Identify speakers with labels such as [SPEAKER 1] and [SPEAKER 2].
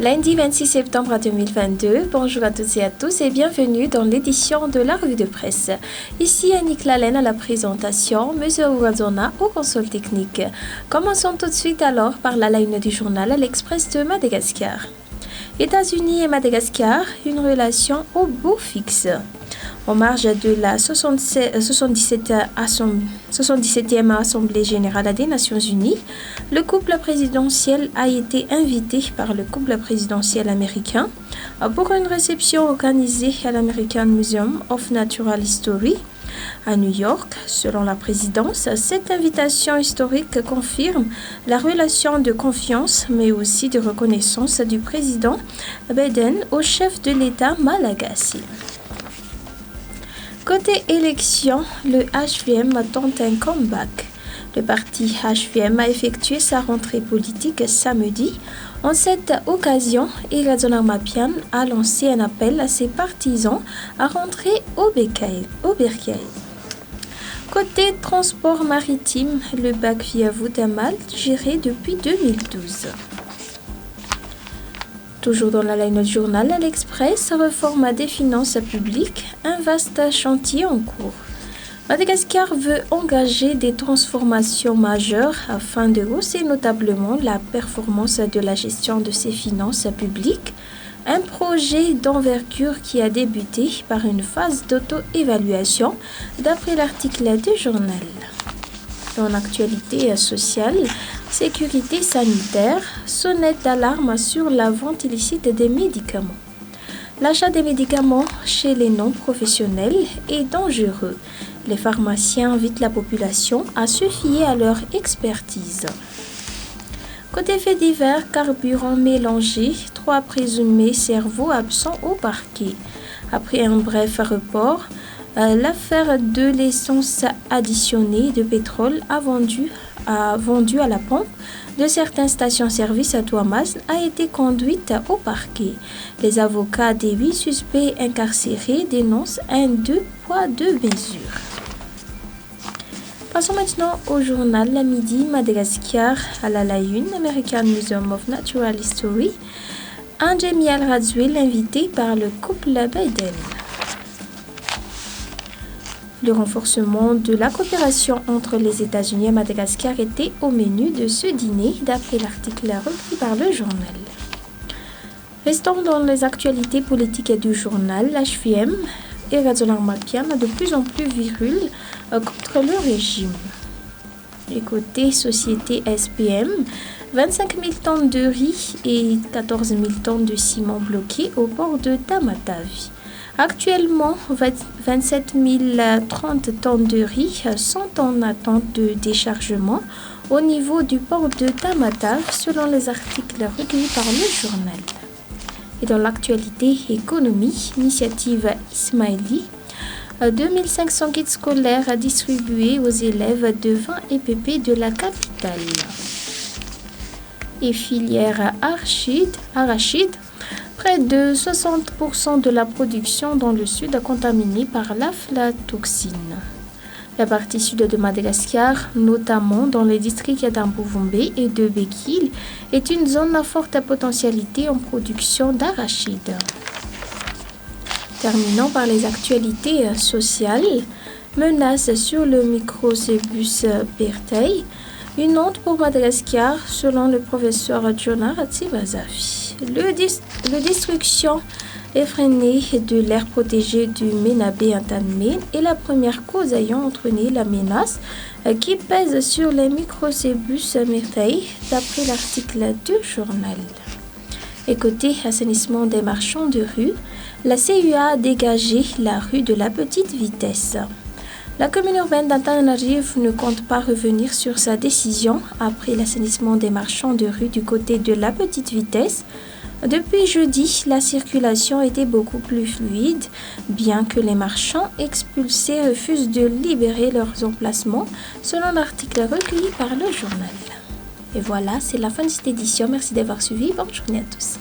[SPEAKER 1] Lundi 26 septembre 2022, bonjour à toutes et à tous et bienvenue dans l'édition de la revue de presse. Ici Annick Lalaine à la présentation, Monsieur Ourazona au console technique. Commençons tout de suite alors par la ligne du journal L'Express de Madagascar. États-Unis et Madagascar, une relation au beau fixe. En marge de la 77e Assemblée générale des Nations unies, le couple présidentiel a été invité par le couple présidentiel américain pour une réception organisée à l'American Museum of Natural History à New York. Selon la présidence, cette invitation historique confirme la relation de confiance mais aussi de reconnaissance du président Biden au chef de l'État malagasy. Côté élection, le HVM tente un comeback. Le parti HVM a effectué sa rentrée politique samedi. En cette occasion, Irazona Mapian a lancé un appel à ses partisans à rentrer au Bercail. Côté transport maritime, le bac via Vudamal géré depuis 2012. Toujours dans la ligne du journal, l'Express, réforme des finances publiques, un vaste chantier en cours. Madagascar veut engager des transformations majeures afin de hausser notablement la performance de la gestion de ses finances publiques, un projet d'envergure qui a débuté par une phase d'auto-évaluation d'après l'article du journal. Dans l'actualité sociale, sécurité sanitaire, sonnette d'alarme sur la vente illicite des médicaments. L'achat des médicaments chez les non-professionnels est dangereux. Les pharmaciens invitent la population à se fier à leur expertise. Côté fait divers, carburant mélangé, 3 présumés cerveaux absents au parquet. Après un bref report, l'affaire de l'essence additionnée de pétrole vendue à la pompe de certaines stations-service à Touamas a été conduite au parquet. Les avocats des 8 suspects incarcérés dénoncent un 2 poids 2 mesures. Passons maintenant au journal La Midi Madagascar à la une, American Museum of Natural History. Andjemi Al-Razouel invité par le couple Biden. Le renforcement de la coopération entre les États-Unis et Madagascar était au menu de ce dîner, d'après l'article repris par le journal. Restons dans les actualités politiques du journal. L'HVM et Irazona Mapian de plus en plus virulent contre le régime. Et côté société SPM, 25 000 tonnes de riz et 14 000 tonnes de ciment bloqués au port de Tamatave. Actuellement, 27 030 tonnes de riz sont en attente de déchargement au niveau du port de Tamatave, selon les articles recueillis par le journal. Et dans l'actualité économie, initiative Ismaili, 2500 kits scolaires distribués aux élèves de 20 EPP de la capitale. Et filière arachide, près de 60% de la production dans le sud est contaminée par l'aflatoxine. La partie sud de Madagascar, notamment dans les districts d'Ambouvoumbe et de Bekil, est une zone à forte potentialité en production d'arachide. Terminons par les actualités sociales. Menace sur le microcébus Bertei. Une honte pour Madagascar, selon le professeur Jonar Tsivazavi. La destruction effrénée de l'aire protégée du Ménabé Intanmé est la première cause ayant entraîné la menace qui pèse sur les microcébus Bertei, d'après l'article du journal. Et côté assainissement des marchands de rue, la CUA a dégagé la rue de la petite vitesse. La commune urbaine d'Antananarivo ne compte pas revenir sur sa décision après l'assainissement des marchands de rue du côté de la petite vitesse. Depuis jeudi, la circulation était beaucoup plus fluide, bien que les marchands expulsés refusent de libérer leurs emplacements, selon l'article recueilli par le journal. Et voilà, c'est la fin de cette édition. Merci d'avoir suivi. Bonne journée à tous.